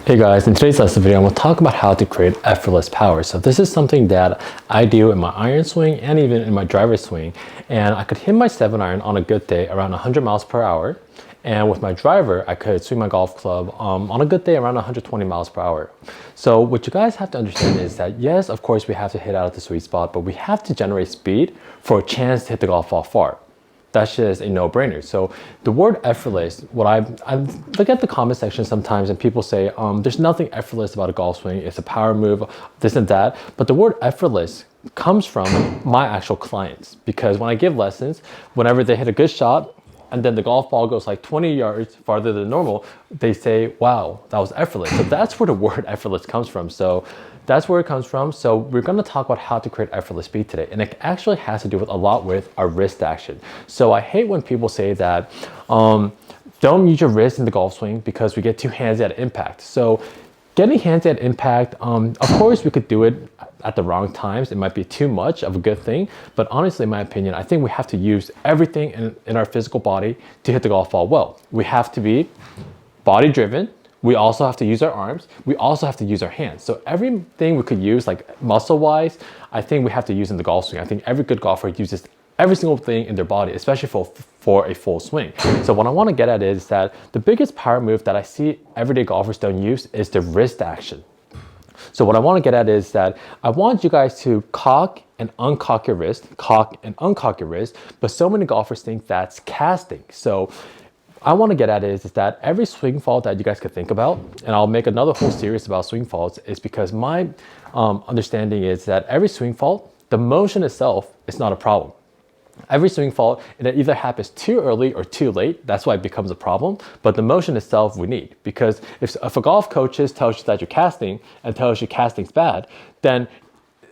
Hey guys, in today's lesson video, I'm going to talk about how to create effortless power. So this is something that I do in my iron swing and even in my driver swing. And I could hit my 7-iron on a good day around 100 miles per hour. And with my driver, I could swing my golf club on a good day around 120 miles per hour. So what you guys have to understand is that yes, of course, we have to hit out at the sweet spot, but we have to generate speed for a chance to hit the golf ball far. That's just a no-brainer. So the word effortless, I look at the comment section sometimes and people say, there's nothing effortless about a golf swing. It's a power move, this and that. But the word effortless comes from my actual clients, because when I give lessons, whenever they hit a good shot and then the golf ball goes like 20 yards farther than normal, they say, wow, that was effortless. So that's where the word effortless comes from. So that's where it comes from. So we're going to talk about how to create effortless speed today. And it actually has to do with a lot with our wrist action. So I hate when people say that don't use your wrist in the golf swing because we get too handsy at impact. So getting handsy at impact, of course we could do it at the wrong times. It might be too much of a good thing. But honestly, in my opinion, I think we have to use everything in our physical body to hit the golf ball well. We have to be body driven. We also have to use our arms. We also have to use our hands. So everything we could use, like muscle-wise, I think we have to use in the golf swing. I think every good golfer uses every single thing in their body, especially for a full swing. So what I want to get at is that the biggest power move that I see everyday golfers don't use is the wrist action. So what I want to get at is that I want you guys to cock and uncock your wrist, cock and uncock your wrist, but so many golfers think that's casting. So I want to get at is that every swing fault that you guys could think about, and I'll make another whole series about swing faults, is because my understanding is that every swing fault, the motion itself is not a problem. Every swing fault, it either happens too early or too late. That's why it becomes a problem. But the motion itself we need, because if a golf coach tells you that you're casting and tells you casting's bad, then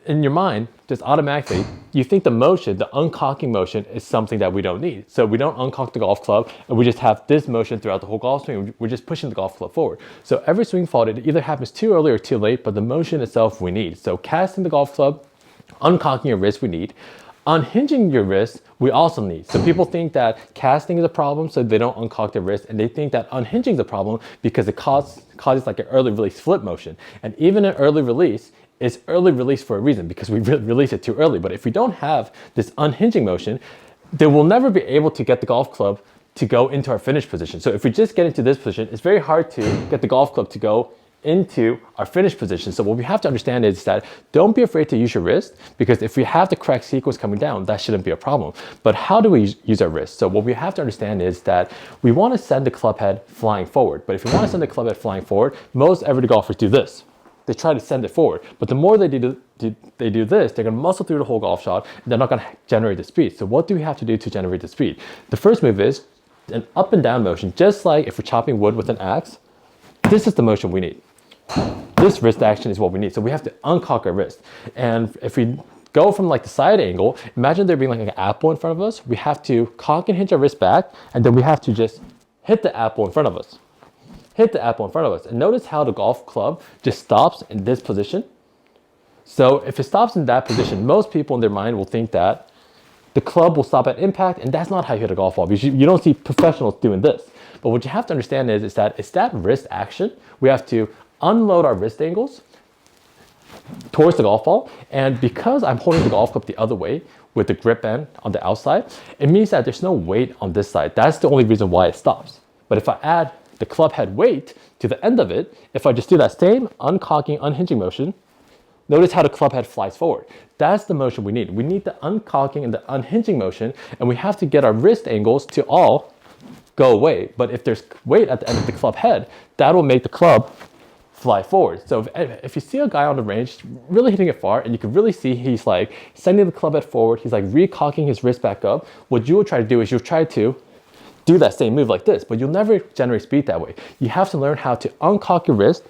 in your mind, just automatically, you think the motion, the uncocking motion, is something that we don't need. So we don't uncock the golf club and we just have this motion throughout the whole golf swing. We're just pushing the golf club forward. So every swing fault, it either happens too early or too late, but the motion itself we need. So casting the golf club, uncocking your wrist we need. Unhinging your wrist, we also need. So people think that casting is a problem, so they don't uncock their wrist, and they think that unhinging is a problem because it causes like an early release flip motion. And even an early release is early release for a reason, because we release it too early. But if we don't have this unhinging motion, then we'll never be able to get the golf club to go into our finish position. So if we just get into this position, it's very hard to get the golf club to go into our finish position. So what we have to understand is that don't be afraid to use your wrist, because if we have the correct sequence coming down, that shouldn't be a problem. But how do we use our wrist? So what we have to understand is that we want to send the club head flying forward. But if we want to send the club head flying forward, most everyday golfers do this. They try to send it forward. But the more they do this, they're going to muscle through the whole golf shot, and they're not going to generate the speed. So what do we have to do to generate the speed? The first move is an up and down motion. Just like if we're chopping wood with an axe, this is the motion we need. This wrist action is what we need. So we have to uncock our wrist. And if we go from like the side angle, imagine there being like an apple in front of us. We have to cock and hinge our wrist back, and then we have to just hit the apple in front of us. Hit the apple in front of us. And notice how the golf club just stops in this position. So if it stops in that position, most people in their mind will think that the club will stop at impact, and that's not how you hit a golf ball, because you don't see professionals doing this. But what you have to understand is that it's that wrist action. We have to unload our wrist angles towards the golf ball. And because I'm holding the golf club the other way with the grip end on the outside, it means that there's no weight on this side. That's the only reason why it stops. But if I add the club head weight to the end of it, if I just do that same uncocking, unhinging motion, notice how the club head flies forward. That's the motion we need. We need the uncocking and the unhinging motion, and we have to get our wrist angles to all go away. But if there's weight at the end of the club head, that will make the club fly forward. So if you see a guy on the range really hitting it far, and you can really see he's like sending the club head forward, he's like recocking his wrist back up, what you will try to do is you'll try to do that same move like this, but you'll never generate speed that way. You have to learn how to uncock your wrist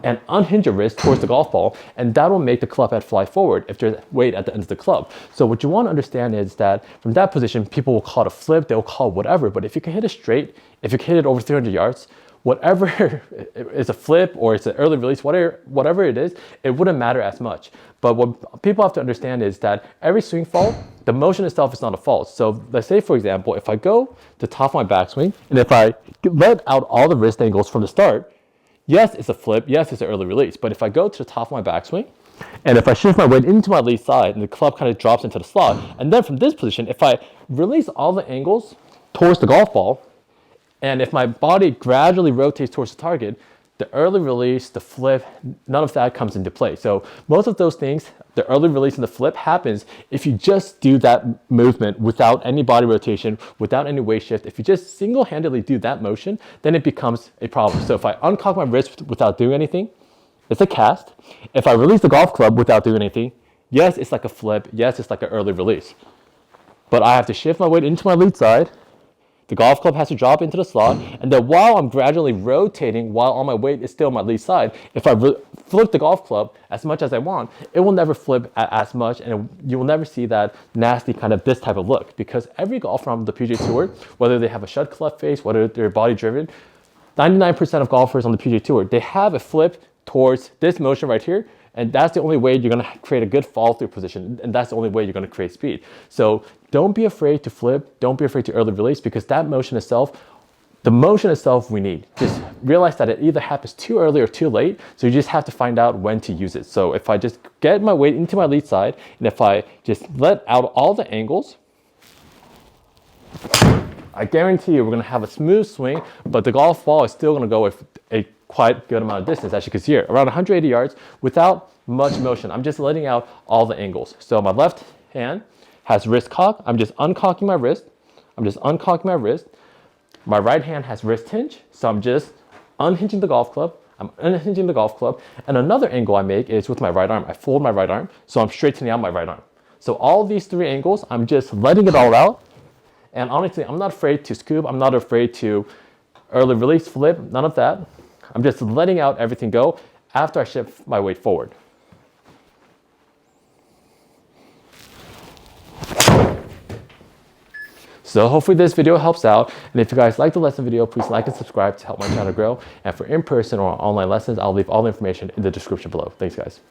and unhinge your wrist towards the golf ball, and that will make the club head fly forward if there's weight at the end of the club. So what you want to understand is that from that position, people will call it a flip, they'll call it whatever, but if you can hit it straight, if you can hit it over 300 yards, whatever is a flip or it's an early release, whatever it is, it wouldn't matter as much. But what people have to understand is that every swing fault, the motion itself is not a fault. So let's say, for example, if I go to top of my backswing, and if I let out all the wrist angles from the start, yes, it's a flip, yes, it's an early release. But if I go to the top of my backswing, and if I shift my weight into my lead side and the club kind of drops into the slot, and then from this position, if I release all the angles towards the golf ball, and if my body gradually rotates towards the target, the early release, the flip, none of that comes into play. So most of those things, the early release and the flip happens if you just do that movement without any body rotation, without any weight shift. If you just single-handedly do that motion, then it becomes a problem. So if I uncock my wrist without doing anything, it's a cast. If I release the golf club without doing anything, yes, it's like a flip. Yes, it's like an early release. But I have to shift my weight into my lead side. The golf club has to drop into the slot, and then while I'm gradually rotating, while all my weight is still on my lead side, if I flip the golf club as much as I want, it will never flip as much, and you will never see that nasty kind of this type of look, because every golfer on the PGA Tour, whether they have a shut club face, whether they're body driven, 99% of golfers on the PGA Tour, they have a flip towards this motion right here, and that's the only way you're going to create a good fall through position, and that's the only way you're going to create speed. So don't be afraid to flip, don't be afraid to early release, because that motion itself, the motion itself we need. Just realize that it either happens too early or too late, so you just have to find out when to use it. So if I just get my weight into my lead side, and if I just let out all the angles, I guarantee you we're going to have a smooth swing, but the golf ball is still going to go with a quite good amount of distance, as you can see here, around 180 yards without much motion. I'm just letting out all the angles. So my left hand has wrist cock. I'm just uncocking my wrist. My right hand has wrist hinge. So I'm just unhinging the golf club. And another angle I make is with my right arm. I fold my right arm, so I'm straightening out my right arm. So all these three angles, I'm just letting it all out. And honestly, I'm not afraid to scoop. I'm not afraid to early release, flip, none of that. I'm just letting out everything go after I shift my weight forward. So hopefully this video helps out. And if you guys like the lesson video, please like and subscribe to help my channel grow. And for in-person or online lessons, I'll leave all the information in the description below. Thanks, guys.